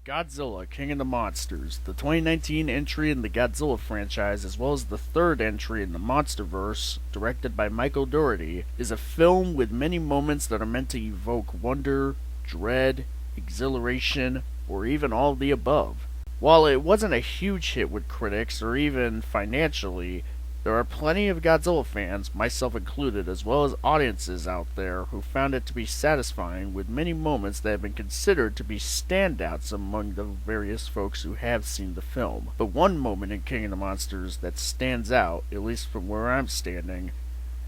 Godzilla, King of the Monsters, the 2019 entry in the Godzilla franchise, as well as the third entry in the Monsterverse, directed by Michael Dougherty, is a film with many moments that are meant to evoke wonder, dread, exhilaration, or even all of the above. While it wasn't a huge hit with critics, or even financially, there are plenty of Godzilla fans, myself included, as well as audiences out there who found it to be satisfying, with many moments that have been considered to be standouts among the various folks who have seen the film. But one moment in King of the Monsters that stands out, at least from where I'm standing,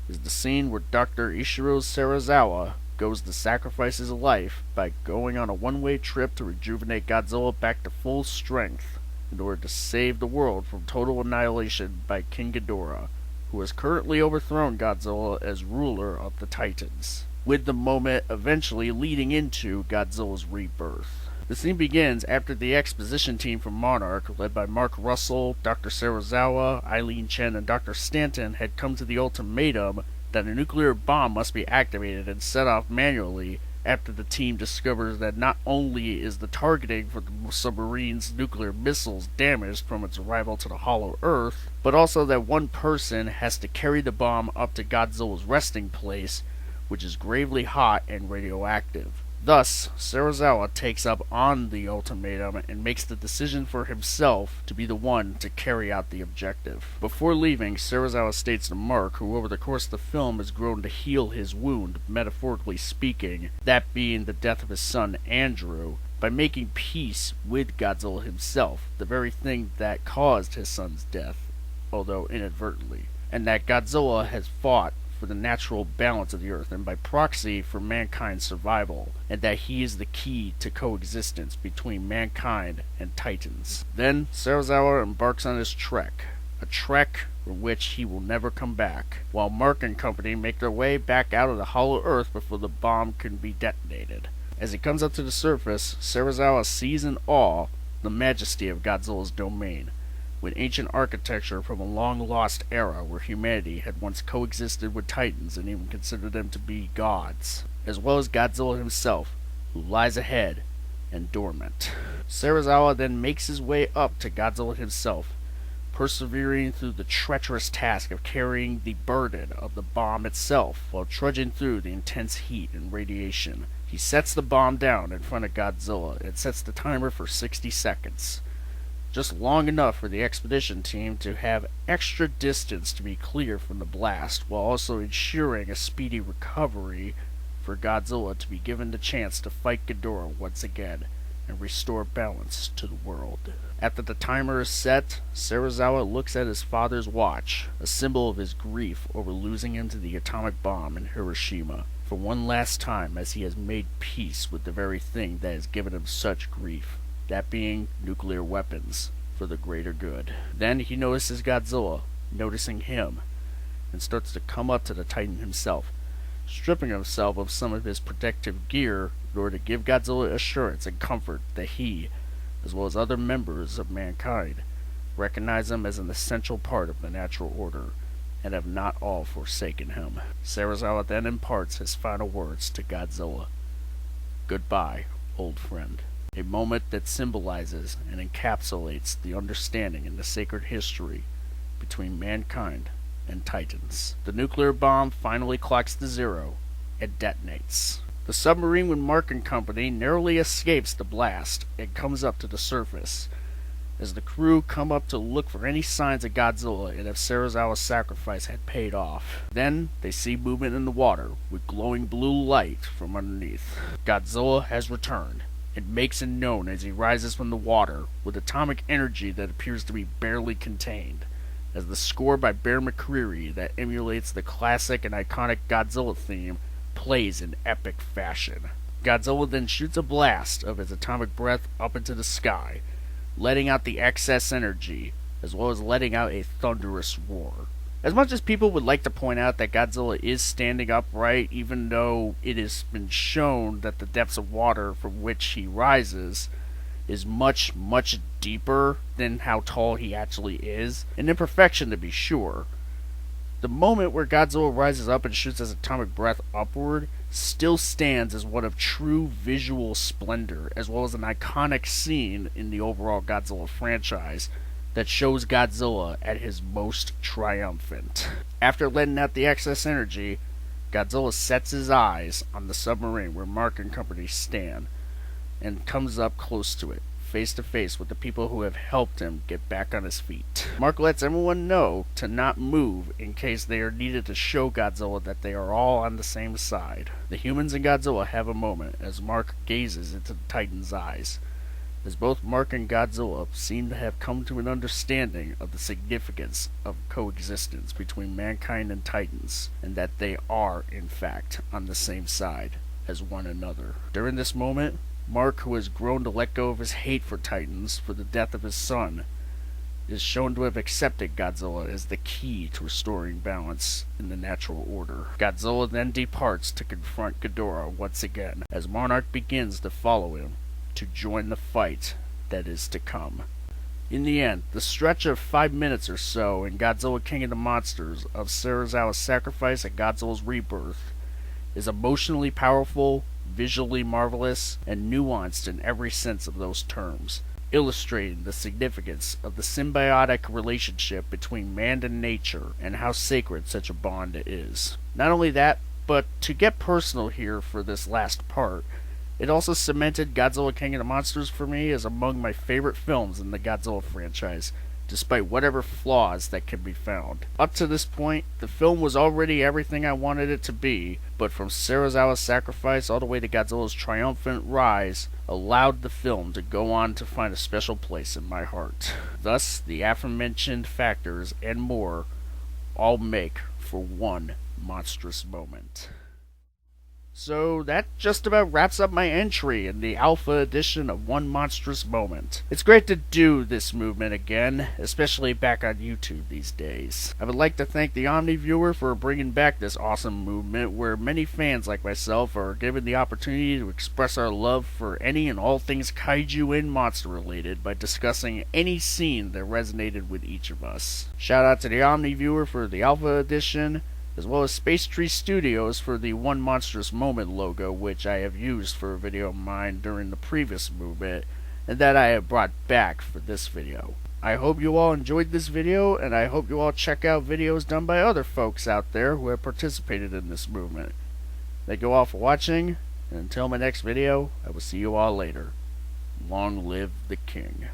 is the scene where Dr. Ishiro Serizawa goes to sacrifice his life by going on a one-way trip to rejuvenate Godzilla back to full strength, in order to save the world from total annihilation by King Ghidorah, who has currently overthrown Godzilla as ruler of the Titans, with the moment eventually leading into Godzilla's rebirth. The scene begins after the exposition team from Monarch, led by Mark Russell, Dr. Serizawa, Eileen Chen, and Dr. Stanton, had come to the ultimatum that a nuclear bomb must be activated and set off manually, after the team discovers that not only is the targeting for the submarine's nuclear missiles damaged from its arrival to the hollow Earth, but also that one person has to carry the bomb up to Godzilla's resting place, which is gravely hot and radioactive. Thus, Serizawa takes up on the ultimatum and makes the decision for himself to be the one to carry out the objective. Before leaving, Serizawa states to Mark, who over the course of the film has grown to heal his wound, metaphorically speaking, that being the death of his son Andrew, by making peace with Godzilla himself, the very thing that caused his son's death, although inadvertently, and that Godzilla has fought for the natural balance of the Earth, and by proxy for mankind's survival, and that he is the key to coexistence between mankind and Titans. Then Serizawa embarks on his trek, a trek from which he will never come back, while Mark and company make their way back out of the hollow Earth before the bomb can be detonated. As he comes up to the surface, Serizawa sees in awe the majesty of Godzilla's domain, with ancient architecture from a long-lost era where humanity had once coexisted with Titans and even considered them to be gods, as well as Godzilla himself, who lies ahead and dormant. Serizawa then makes his way up to Godzilla himself, persevering through the treacherous task of carrying the burden of the bomb itself while trudging through the intense heat and radiation. He sets the bomb down in front of Godzilla and sets the timer for 60 seconds. Just long enough for the expedition team to have extra distance to be clear from the blast, while also ensuring a speedy recovery for Godzilla to be given the chance to fight Ghidorah once again and restore balance to the world. After the timer is set, Serizawa looks at his father's watch, a symbol of his grief over losing him to the atomic bomb in Hiroshima, for one last time, as he has made peace with the very thing that has given him such grief, that being nuclear weapons, for the greater good. Then he notices Godzilla, noticing him, and starts to come up to the Titan himself, stripping himself of some of his protective gear in order to give Godzilla assurance and comfort that he, as well as other members of mankind, recognize him as an essential part of the natural order, and have not all forsaken him. Serizawa then imparts his final words to Godzilla. "Goodbye, old friend." A moment that symbolizes and encapsulates the understanding in the sacred history between mankind and Titans. The nuclear bomb finally clocks to zero and detonates. The submarine with Mark and company narrowly escapes the blast and comes up to the surface, as the crew come up to look for any signs of Godzilla and if Serizawa's sacrifice had paid off. Then they see movement in the water with glowing blue light from underneath. Godzilla has returned, and makes it known as he rises from the water with atomic energy that appears to be barely contained, as the score by Bear McCreary that emulates the classic and iconic Godzilla theme plays in epic fashion. Godzilla then shoots a blast of his atomic breath up into the sky, letting out the excess energy, as well as letting out a thunderous roar. As much as people would like to point out that Godzilla is standing upright, even though it has been shown that the depths of water from which he rises is much, much deeper than how tall he actually is, an imperfection to be sure, The moment where Godzilla rises up and shoots his atomic breath upward still stands as one of true visual splendor, as well as an iconic scene in the overall Godzilla franchise that shows Godzilla at his most triumphant. After letting out the excess energy, Godzilla sets his eyes on the submarine where Mark and company stand and comes up close to it, face to face with the people who have helped him get back on his feet. Mark lets everyone know to not move in case they are needed to show Godzilla that they are all on the same side. The humans and Godzilla have a moment as Mark gazes into the Titan's eyes, as both Mark and Godzilla seem to have come to an understanding of the significance of coexistence between mankind and Titans, and that they are, in fact, on the same side as one another. During this moment, Mark, who has grown to let go of his hate for Titans for the death of his son, is shown to have accepted Godzilla as the key to restoring balance in the natural order. Godzilla then departs to confront Ghidorah once again, as Monarch begins to follow him to join the fight that is to come. In the end, the stretch of 5 minutes or so in Godzilla King of the Monsters of Serizawa's sacrifice and Godzilla's rebirth is emotionally powerful, visually marvelous, and nuanced in every sense of those terms, illustrating the significance of the symbiotic relationship between man and nature and how sacred such a bond is. Not only that, but to get personal here for this last part, it also cemented Godzilla King of the Monsters for me as among my favorite films in the Godzilla franchise, despite whatever flaws that can be found. Up to this point, the film was already everything I wanted it to be, but from Serizawa's sacrifice all the way to Godzilla's triumphant rise, allowed the film to go on to find a special place in my heart. Thus, the aforementioned factors and more all make for one monstrous moment. So that just about wraps up my entry in the Alpha edition of One Monstrous Moment. It's great to do this movement again, especially back on YouTube these days. I would like to thank the Omni Viewer for bringing back this awesome movement where many fans like myself are given the opportunity to express our love for any and all things kaiju and monster related by discussing any scene that resonated with each of us. Shout out to the Omni Viewer for the Alpha edition, as well as SpaceTree Studios for the One Monstrous Moment logo, which I have used for a video of mine during the previous movement, and that I have brought back for this video. I hope you all enjoyed this video, and I hope you all check out videos done by other folks out there who have participated in this movement. Thank you all for watching, and until my next video, I will see you all later. Long live the King.